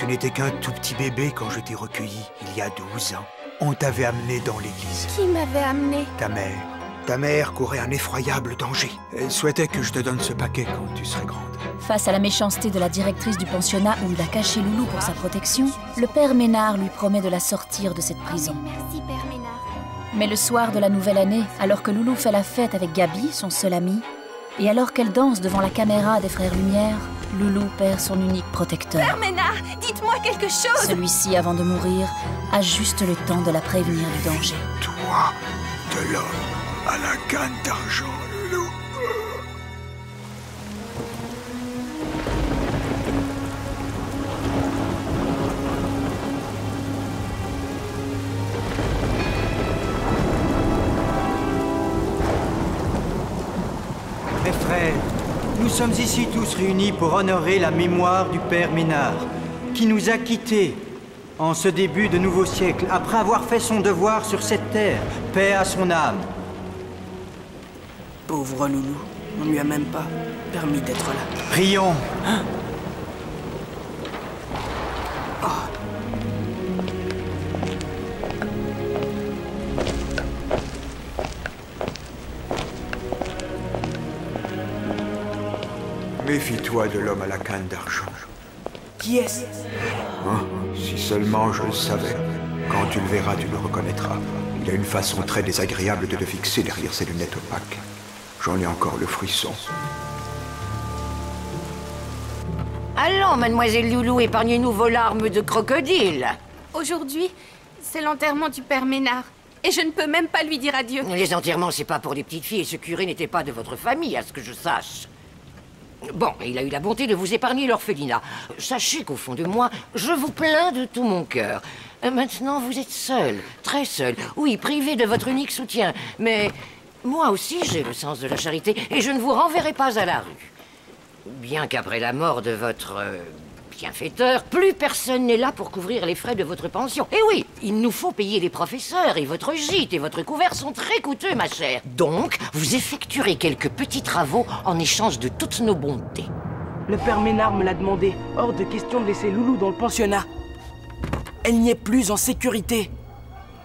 Tu n'étais qu'un tout petit bébé quand je t'ai recueilli, il y a 12 ans. On t'avait amené dans l'église. Qui m'avait amené? Ta mère. Ta mère courait un effroyable danger. Elle souhaitait que je te donne ce paquet quand tu serais grande. Face à la méchanceté de la directrice du pensionnat où il a caché Loulou pour sa protection, le père Ménard lui promet de la sortir de cette prison. Oh, merci, père Ménard. Mais le soir de la nouvelle année, alors que Loulou fait la fête avec Gabi, son seul ami, et alors qu'elle danse devant la caméra des Frères Lumière, Loulou perd son unique protecteur. Père Ménard, dites-moi quelque chose! Celui-ci, avant de mourir, a juste le temps de la prévenir du danger. Toi, de l'homme à la canne d'argent, Loulou. Mes frères, nous sommes ici tous réunis pour honorer la mémoire du père Ménard, qui nous a quittés en ce début de nouveau siècle, après avoir fait son devoir sur cette terre. Paix à son âme. Pauvre Loulou, on lui a même pas permis d'être là. Prions. Hein? Oh. Méfie-toi de l'homme à la canne d'argent. Qui est-ce? Hein? Si seulement je le savais. Quand tu le verras, tu le reconnaîtras. Il a une façon très désagréable de le fixer derrière ses lunettes opaques. J'en ai encore le frisson. Allons, mademoiselle Loulou, épargnez-nous vos larmes de crocodile. Aujourd'hui, c'est l'enterrement du père Ménard. Et je ne peux même pas lui dire adieu. Les enterrements, c'est pas pour les petites filles, et ce curé n'était pas de votre famille, à ce que je sache. Bon, il a eu la bonté de vous épargner l'orphelinat. Sachez qu'au fond de moi, je vous plains de tout mon cœur. Maintenant, vous êtes seul, très seul. Oui, privé de votre unique soutien. Mais moi aussi, j'ai le sens de la charité, et je ne vous renverrai pas à la rue. Bien qu'après la mort de votre bienfaiteur, plus personne n'est là pour couvrir les frais de votre pension. Et oui, il nous faut payer les professeurs, et votre gîte et votre couvert sont très coûteux, ma chère. Donc, vous effectuerez quelques petits travaux en échange de toutes nos bontés. Le père Ménard me l'a demandé. Hors de question de laisser Loulou dans le pensionnat. Elle n'y est plus en sécurité.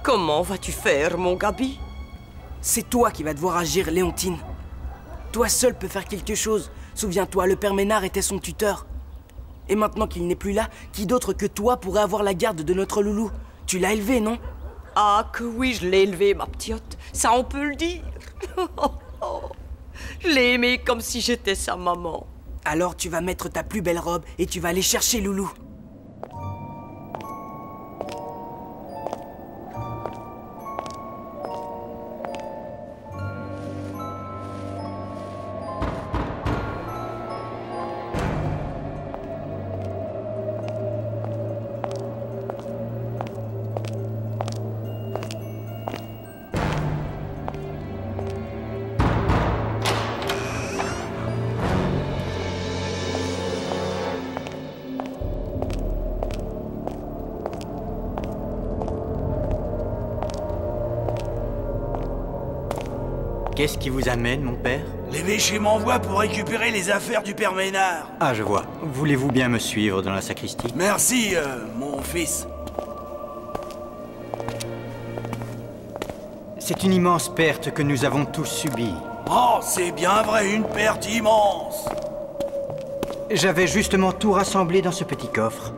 Comment vas-tu faire, mon Gabi? C'est toi qui vas devoir agir, Léontine. Toi seul peux faire quelque chose. Souviens-toi, le père Ménard était son tuteur. Et maintenant qu'il n'est plus là, qui d'autre que toi pourrait avoir la garde de notre Loulou? Tu l'as élevé, non? Ah que oui, je l'ai élevé, ma petite. Ça, on peut le dire. Je l'ai aimé comme si j'étais sa maman. Alors tu vas mettre ta plus belle robe et tu vas aller chercher Loulou. Qu'est-ce qui vous amène, mon père? L'évêché m'envoie pour récupérer les affaires du père Ménard. Ah, je vois. Voulez-vous bien me suivre dans la sacristie? Merci, mon fils. C'est une immense perte que nous avons tous subie. Oh, c'est bien vrai, une perte immense. J'avais justement tout rassemblé dans ce petit coffre.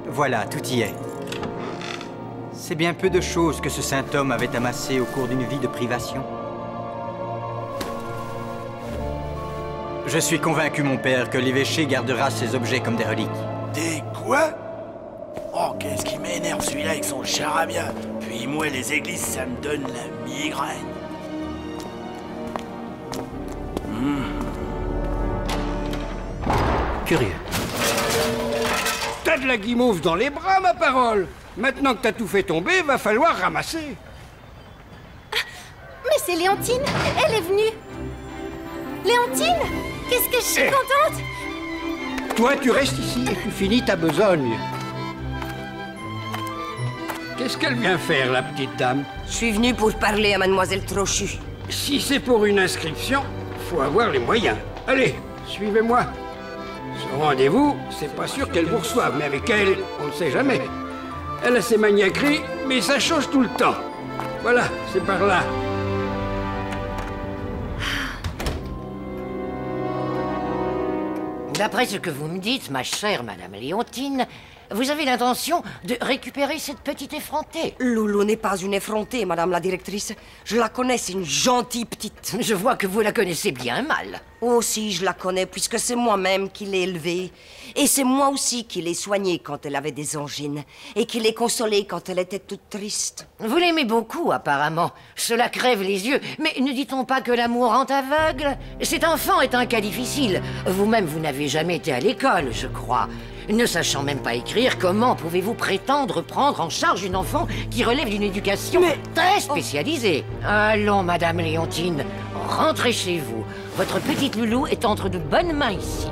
Voilà, tout y est. C'est bien peu de choses que ce saint homme avait amassées au cours d'une vie de privation. Je suis convaincu, mon père, que l'évêché gardera ces objets comme des reliques. Des quoi? Oh, qu'est-ce qui m'énerve celui-là avec son charabia. Puis moi, les églises, ça me donne la migraine. Curieux. T'as de la guimauve dans les bras, ma parole. Maintenant que t'as tout fait tomber, va falloir ramasser. Mais c'est Léontine, elle est venue. Léontine, qu'est-ce que je suis contente. Toi, tu restes ici et tu finis ta besogne. Qu'est-ce qu'elle vient faire, la petite dame? Je suis venue pour parler à mademoiselle Trochu. Si c'est pour une inscription, faut avoir les moyens. Allez, suivez-moi. Son rendez-vous, c'est pas sûr qu'elle vous reçoive, mais avec elle, on ne sait jamais. Elle a ses maniaqueries, mais ça change tout le temps. Voilà, c'est par là. D'après ce que vous me dites, ma chère Madame Léontine, vous avez l'intention de récupérer cette petite effrontée. Loulou n'est pas une effrontée, madame la directrice. Je la connais, c'est une gentille petite. Je vois que vous la connaissez bien mal. Aussi, je la connais, puisque c'est moi-même qui l'ai élevée. Et c'est moi aussi qui l'ai soignée quand elle avait des angines. Et qui l'ai consolée quand elle était toute triste. Vous l'aimez beaucoup, apparemment. Cela crève les yeux. Mais ne dit-on pas que l'amour rend aveugle? Cet enfant est un cas difficile. Vous-même, vous n'avez jamais été à l'école, je crois. Ne sachant même pas écrire, comment pouvez-vous prétendre prendre en charge une enfant qui relève d'une éducation très spécialisée? Allons, Madame Léontine, rentrez chez vous. Votre petite Loulou est entre de bonnes mains ici.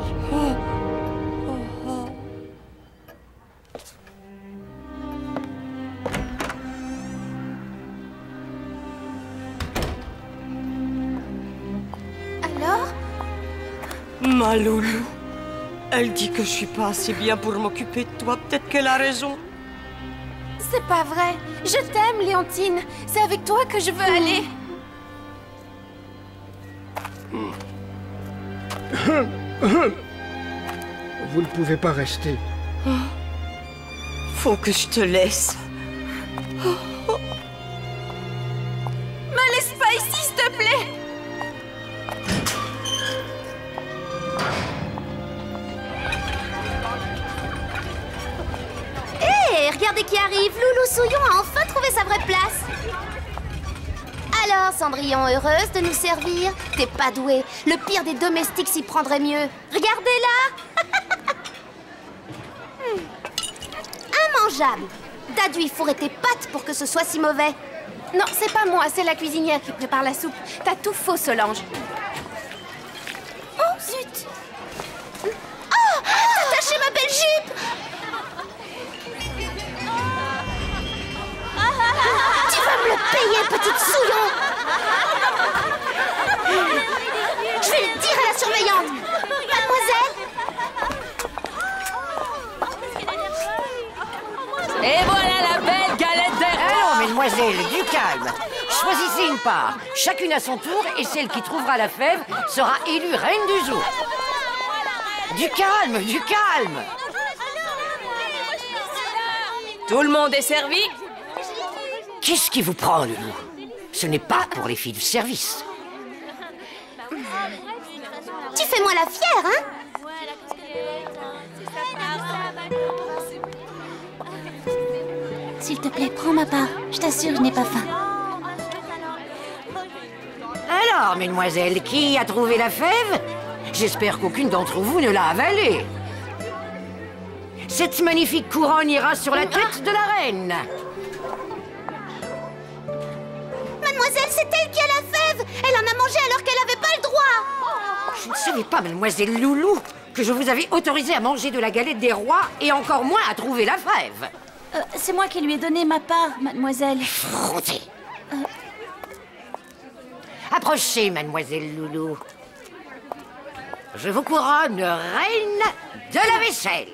Alors? Ma Loulou, elle dit que je suis pas assez bien pour m'occuper de toi. Peut-être qu'elle a raison. C'est pas vrai. Je t'aime, Léontine. C'est avec toi que je veux aller. Vous ne pouvez pas rester. Faut que je te laisse. Me laisse pas ici, s'il te plaît. Hé, regardez qui arrive. Loulou Souillon a enfin trouvé sa vraie place. Alors, Cendrillon, heureuse de nous servir? T'es pas douée. Le pire des domestiques s'y prendrait mieux. Regardez-la. Immangeable. T'as dû y fourrer tes pattes pour que ce soit si mauvais. Non, c'est pas moi, c'est la cuisinière qui prépare la soupe. T'as tout faux, Solange. Oh, zut. Oh, t'as taché ma belle jupe. Tu vas me le payer, petite souillon. Je vais le dire à la surveillante. Mademoiselle. Et voilà la belle galette des rois. Alors, mesdemoiselles, du calme. Choisissez une part. Chacune à son tour, et celle qui trouvera la fève sera élue reine du zoo. Du calme, du calme. Tout le monde est servi? Qu'est-ce qui vous prend, Loulou? Ce n'est pas pour les filles du service. Tu fais moi la fière, hein? S'il te plaît, prends ma part. Je t'assure, je n'ai pas faim. Alors, mesdemoiselles, qui a trouvé la fève? J'espère qu'aucune d'entre vous ne l'a avalée. Cette magnifique couronne ira sur la tête de la reine. Mademoiselle, c'est elle qui a la fève. Elle en a mangé alors qu'elle n'avait pas le droit. Je ne savais pas, mademoiselle Loulou, que je vous avais autorisé à manger de la galette des rois et encore moins à trouver la fève. C'est moi qui lui ai donné ma part, mademoiselle. Frottez. Approchez, mademoiselle Loulou. Je vous couronne reine de la vaisselle.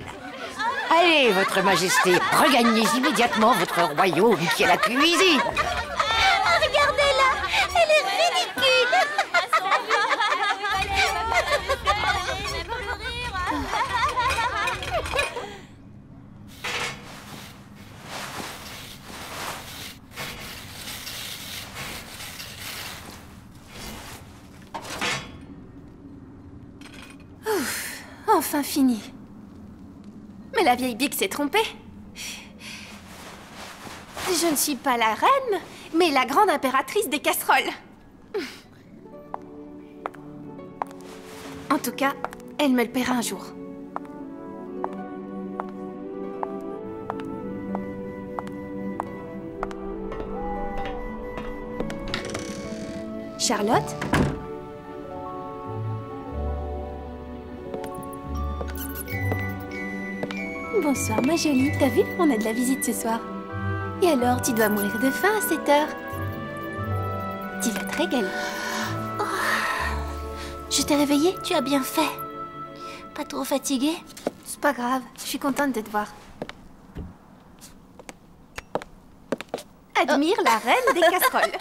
Allez, votre majesté, regagnez immédiatement votre royaume qui est la cuisine. Regardez-la, elle est ridicule. Ouf, enfin fini. Mais la vieille bique s'est trompée. Je ne suis pas la reine, mais la grande impératrice des casseroles. En tout cas, elle me le paiera un jour. Charlotte? Bonsoir, ma jolie. T'as vu? On a de la visite ce soir. Et alors, tu dois mourir de faim à cette heure. Tu vas te régaler. Oh. Je t'ai réveillée, tu as bien fait. Pas trop fatiguée? C'est pas grave, je suis contente de te voir. Admire la reine des casseroles.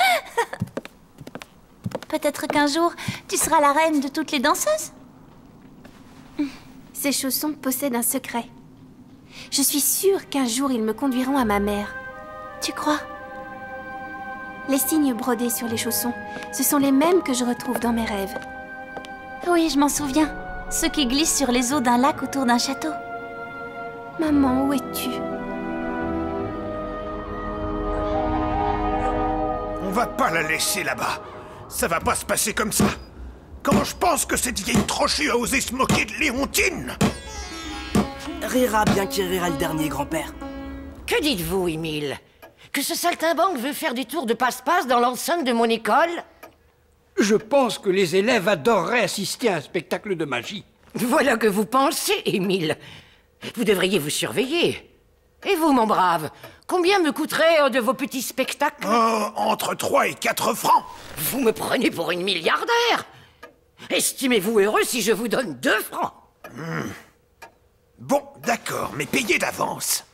Peut-être qu'un jour, tu seras la reine de toutes les danseuses? Ces chaussons possèdent un secret. Je suis sûre qu'un jour, ils me conduiront à ma mère. Tu crois? Les signes brodés sur les chaussons, ce sont les mêmes que je retrouve dans mes rêves. Oui, je m'en souviens. Ceux qui glissent sur les eaux d'un lac autour d'un château. Maman, où es-tu? On va pas la laisser là-bas. Ça va pas se passer comme ça. Comment je pense que cette vieille trochue a osé se moquer de Léontine? Rira bien qui rira le dernier, grand-père. Que dites-vous, Émile? Que ce saltimbanque veut faire des tours de passe-passe dans l'enceinte de mon école? Je pense que les élèves adoreraient assister à un spectacle de magie. Voilà que vous pensez, Émile. Vous devriez vous surveiller. Et vous, mon brave, combien me coûterait un de vos petits spectacles? Entre 3 et 4 francs. Vous me prenez pour une milliardaire. Estimez-vous heureux si je vous donne 2 francs? Bon, d'accord, mais payez d'avance.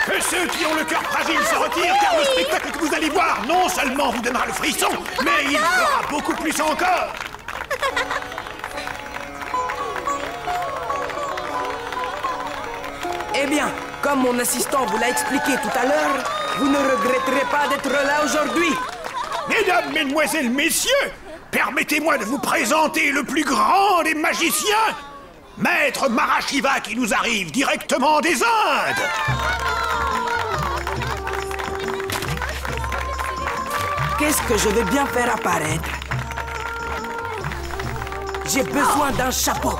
Que ceux qui ont le cœur fragile se retirent, car le spectacle que vous allez voir, non seulement vous donnera le frisson, mais il fera beaucoup plus encore. Eh bien, comme mon assistant vous l'a expliqué tout à l'heure, vous ne regretterez pas d'être là aujourd'hui. Mesdames, mesdemoiselles, messieurs, permettez-moi de vous présenter le plus grand des magiciens, Maître Marashiva, qui nous arrive directement des Indes. Qu'est-ce que je veux bien faire apparaître? J'ai besoin d'un chapeau.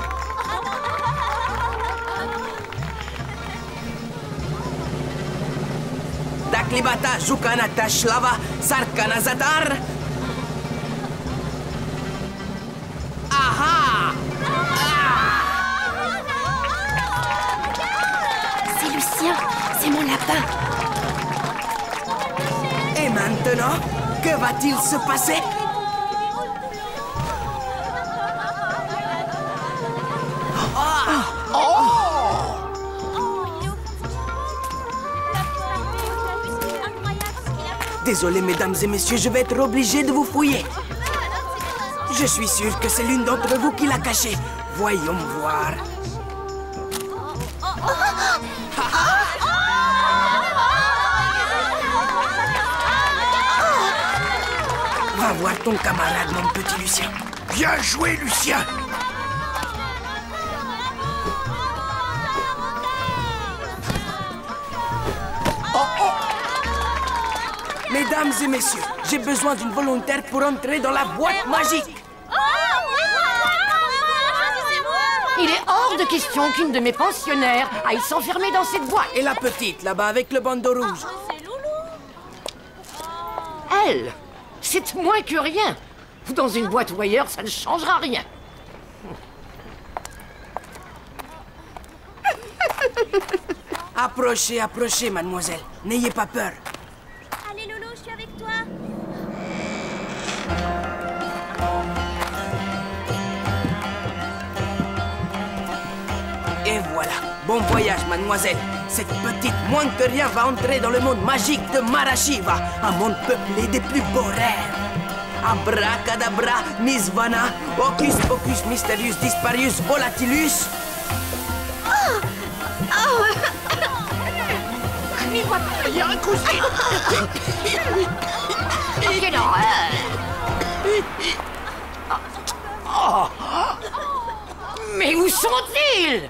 Daklibata Jukanata Shlava Sarkana Zatar. Aha! C'est Lucien, c'est mon lapin. Et maintenant, que va-t-il se passer? Désolé, mesdames et messieurs, je vais être obligé de vous fouiller. Je suis sûr que c'est l'une d'entre vous qui l'a caché. Voyons voir. Va voir ton camarade, mon petit Lucien. Bien joué, Lucien. Mesdames et messieurs, j'ai besoin d'une volontaire pour entrer dans la boîte magique. Il est hors de question qu'une de mes pensionnaires aille s'enfermer dans cette boîte. Et la petite, là-bas, avec le bandeau rouge. Elle, c'est moins que rien. Dans une boîte ou ailleurs, ça ne changera rien. Approchez, approchez, mademoiselle. N'ayez pas peur. Allez, Loulou, je suis avec toi. Et voilà. Bon voyage, mademoiselle. Cette petite, moins que rien, va entrer dans le monde magique de Marashiva, un monde peuplé des plus beaux rêves. Abracadabra, Nisvana, Hocus Pocus Mysterius Disparius Volatilus. Il y a un cousine. Quelle horreur! Oh. Mais où sont-ils?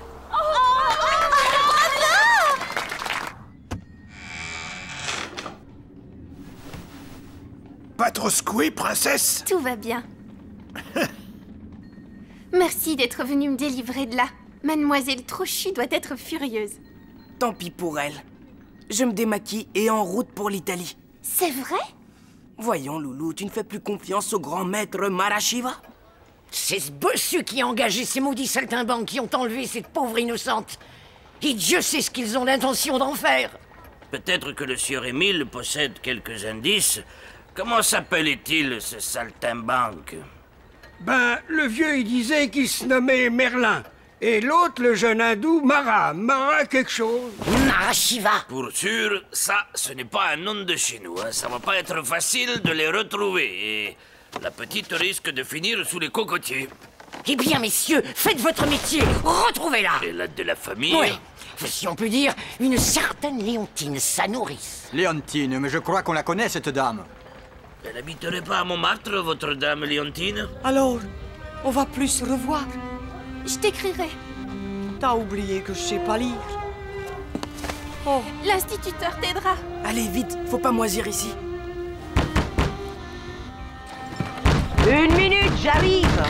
Pas trop secouée, princesse? Tout va bien. Merci d'être venue me délivrer de là. Mademoiselle Trochu doit être furieuse. Tant pis pour elle. Je me démaquille et en route pour l'Italie. C'est vrai? Voyons, Loulou, tu ne fais plus confiance au grand maître Marashiva? C'est ce bossu qui a engagé ces maudits saltimbanques qui ont enlevé cette pauvre innocente. Et Dieu sait ce qu'ils ont l'intention d'en faire. Peut-être que le sieur Émile possède quelques indices. Comment s'appelait-il, ce saltimbanque? Ben, le vieux, il disait qu'il se nommait Merlin. Et l'autre, le jeune hindou, Mara. Mara quelque chose. Marashiva. Pour sûr, ça, ce n'est pas un nom de chez nous. Hein. Ça va pas être facile de les retrouver. Et la petite risque de finir sous les cocotiers. Eh bien, messieurs, faites votre métier. Retrouvez-la. Elle a de la famille. Oui. Si on peut dire, une certaine Léontine, sa nourrice. Léontine, mais je crois qu'on la connaît, cette dame. Elle n'habiterait pas à Montmartre, votre dame Léontine? Alors, on va plus se revoir. Je t'écrirai. T'as oublié que je sais pas lire. Oh, L'instituteur t'aidera. Allez, vite, faut pas moisir ici. 1 minute, j'arrive.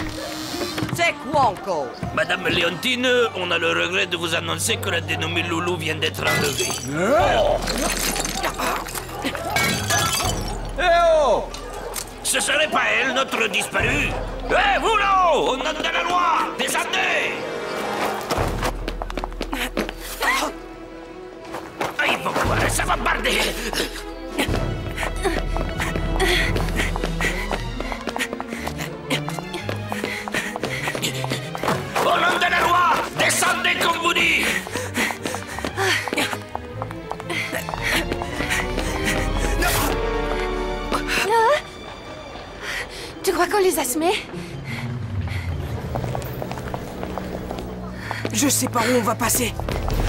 C'est quoi encore? Madame Léontine, on a le regret de vous annoncer que la dénommée Loulou vient d'être enlevée. Eh oh! Ce serait pas elle, notre disparue? Eh, vous là-haut! Au nom de la loi! Descendez! Ah, il faut voir, ça va barder! Au nom de la loi! Descendez comme vous dit! Tu crois qu'on les a semés? Je sais par où on va passer.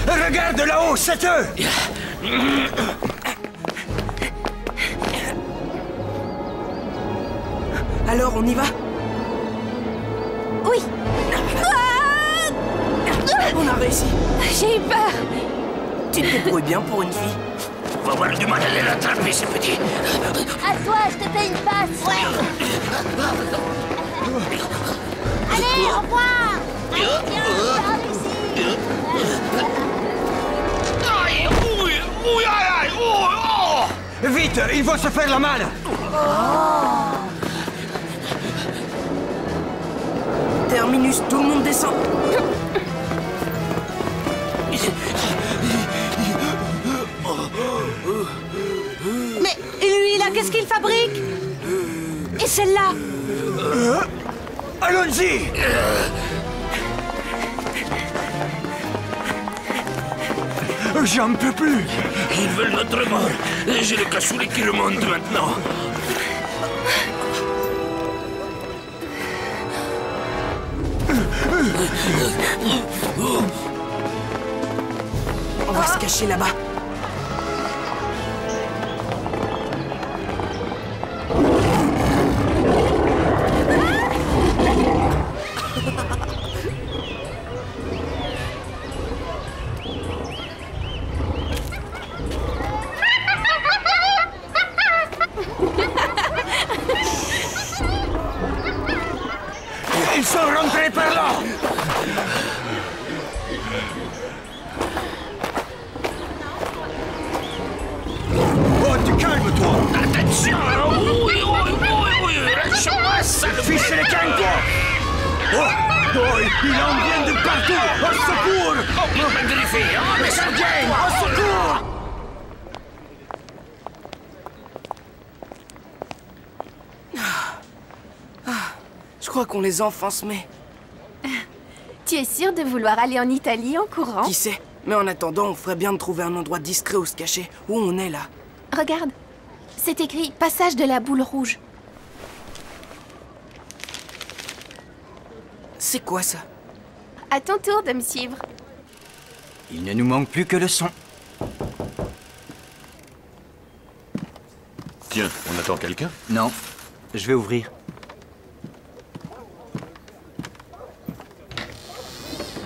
Regarde là-haut, c'est eux! Alors, on y va? Oui. On a réussi. J'ai eu peur. Tu te débrouilles bien pour une fille. On va avoir du mal à les rattraper, ces petits. À toi, je te fais une passe. Allez, au revoir. Allez, viens, par ici. Aïe, ouille, ouille, aïe, aïe, ouille, oh! Vite, ils vont se faire la malle. Terminus, tout le monde descend. Mais lui, là, qu'est-ce qu'il fabrique? Et celle-là? Allons-y! J'en peux plus! Ils veulent notre mort. J'ai le cassoulet qui remonte maintenant. On va se cacher là-bas. Ils sont rentrés par là! Oh, tu calme-toi! Attention! Oui, oui, oui, oui! Lâche-moi, sale Fiche les cannes, toi! Oh, oh, il en vient de partout! Au secours! Oh, il m'a griffé! Oh, mais ça Jane, au secours! Je crois qu'on les enfonce, mais... Tu es sûr de vouloir aller en Italie en courant? Qui sait? Mais en attendant, on ferait bien de trouver un endroit discret où se cacher. Où on est, là? Regarde. C'est écrit « Passage de la boule rouge ». C'est quoi, ça? À ton tour de me suivre. Il ne nous manque plus que le son. Tiens, on attend quelqu'un? Non, je vais ouvrir.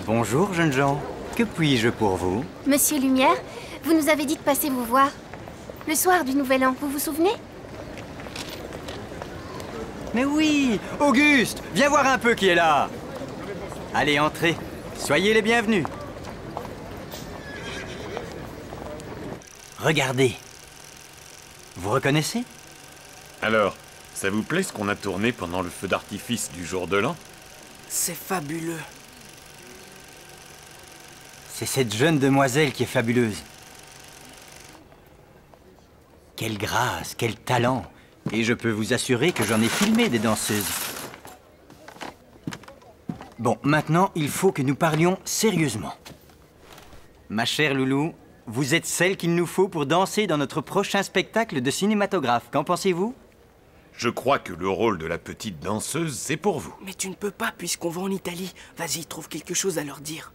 Bonjour, jeunes gens. Que puis-je pour vous? Monsieur Lumière, vous nous avez dit de passer vous voir. Le soir du Nouvel An, vous vous souvenez? Mais oui, Auguste, viens voir un peu qui est là. Allez, entrez. Soyez les bienvenus. Regardez. Vous reconnaissez? Alors, ça vous plaît ce qu'on a tourné pendant le feu d'artifice du jour de l'an? C'est fabuleux. C'est cette jeune demoiselle qui est fabuleuse. Quelle grâce, quel talent. Et je peux vous assurer que j'en ai filmé des danseuses. Bon, maintenant, il faut que nous parlions sérieusement. Ma chère Loulou, vous êtes celle qu'il nous faut pour danser dans notre prochain spectacle de cinématographe. Qu'en pensez-vous? Je crois que le rôle de la petite danseuse, c'est pour vous. Mais tu ne peux pas puisqu'on va en Italie. Vas-y, trouve quelque chose à leur dire.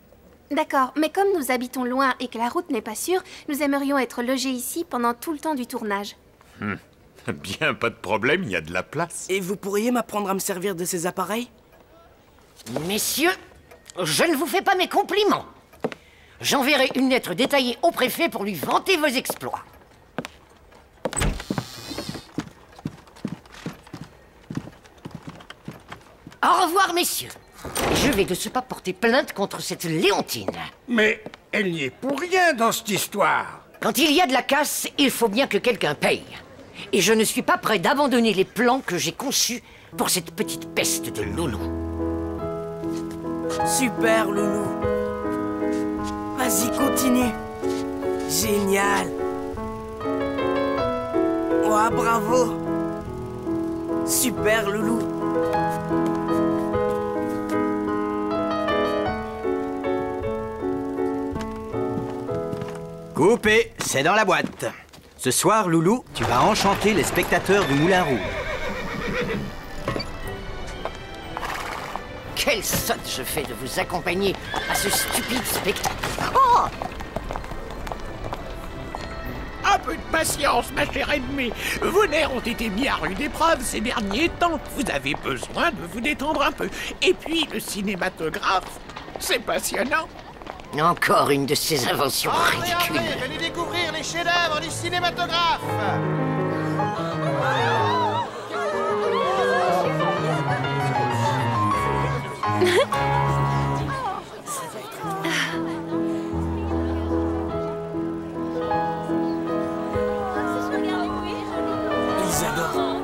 D'accord, mais comme nous habitons loin et que la route n'est pas sûre, nous aimerions être logés ici pendant tout le temps du tournage. Bien, pas de problème, il y a de la place. Et vous pourriez m'apprendre à me servir de ces appareils? Messieurs, je ne vous fais pas mes compliments. J'enverrai une lettre détaillée au préfet pour lui vanter vos exploits. Au revoir, messieurs. Je vais de ce pas porter plainte contre cette Léontine. Mais elle n'y est pour rien dans cette histoire. Quand il y a de la casse, il faut bien que quelqu'un paye. Et je ne suis pas prêt d'abandonner les plans que j'ai conçus pour cette petite peste de Loulou. Super, Loulou. Vas-y, continue. Génial. Oh, bravo. Super, Loulou. Coupé, c'est dans la boîte. Ce soir, Loulou, tu vas enchanter les spectateurs du Moulin Rouge. Quelle sotte je fais de vous accompagner à ce stupide spectacle. Oh! Un peu de patience, ma chère ennemie. Vos nerfs ont été mis à rude épreuve ces derniers temps. Vous avez besoin de vous détendre un peu. Et puis, le cinématographe, c'est passionnant. Encore une de ces inventions ridicules. Venez découvrir les chefs-d'œuvre du cinématographe. Ils adorent.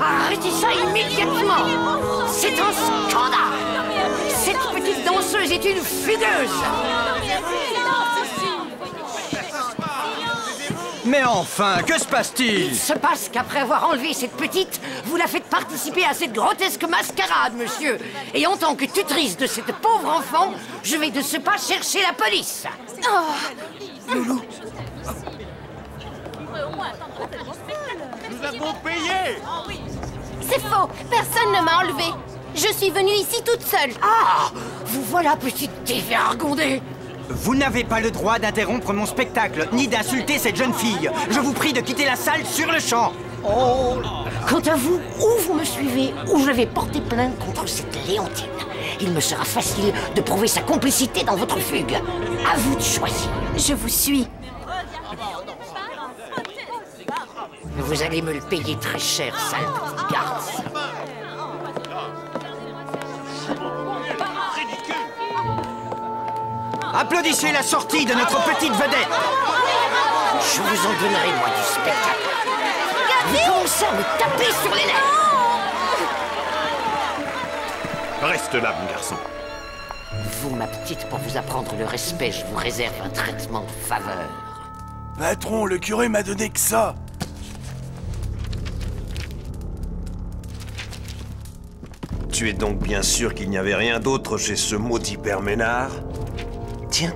Arrêtez ça immédiatement! C'est un scandale! Cette petite danseuse est une fugueuse! Mais enfin, que se passe-t-il? Il se passe qu'après avoir enlevé cette petite, vous la faites participer à cette grotesque mascarade, monsieur. Et en tant que tutrice de cette pauvre enfant, je vais de ce pas chercher la police. Oh. Loulou. Nous avons payé. C'est faux, personne ne m'a enlevé. Je suis venue ici toute seule. Ah, vous voilà, petite dévergondée. Vous n'avez pas le droit d'interrompre mon spectacle, ni d'insulter cette jeune fille. Je vous prie de quitter la salle sur le champ. Oh. Quant à vous, ou vous me suivez, ou je vais porter plainte contre cette Léontine. Il me sera facile de prouver sa complicité dans votre fugue. À vous de choisir. Je vous suis. Vous allez me le payer très cher, sale petite garce. Applaudissez la sortie de notre petite vedette. Je vous en donnerai, moi, du spectacle. Vous commencez à me taper sur les lèvres. Reste là, mon garçon. Vous, ma petite, pour vous apprendre le respect, je vous réserve un traitement de faveur. Patron, le curé m'a donné que ça. Tu es donc bien sûr qu'il n'y avait rien d'autre chez ce maudit père Ménard?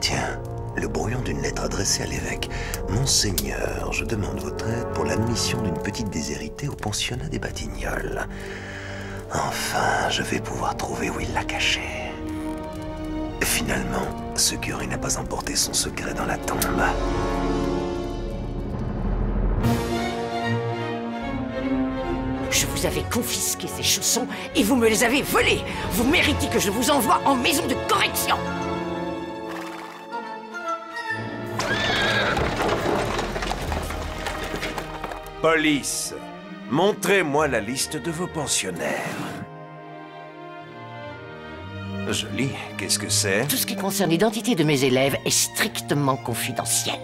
Tiens, le brouillon d'une lettre adressée à l'évêque. Monseigneur, je demande votre aide pour l'admission d'une petite déshéritée au pensionnat des Batignolles. Enfin, je vais pouvoir trouver où il l'a caché. Finalement, ce curé n'a pas emporté son secret dans la tombe. Je vous avais confisqué ces chaussons et vous me les avez volés. Vous méritez que je vous envoie en maison de correction. Police, montrez-moi la liste de vos pensionnaires. Joli, qu'est-ce que c'est? Tout ce qui concerne l'identité de mes élèves est strictement confidentiel.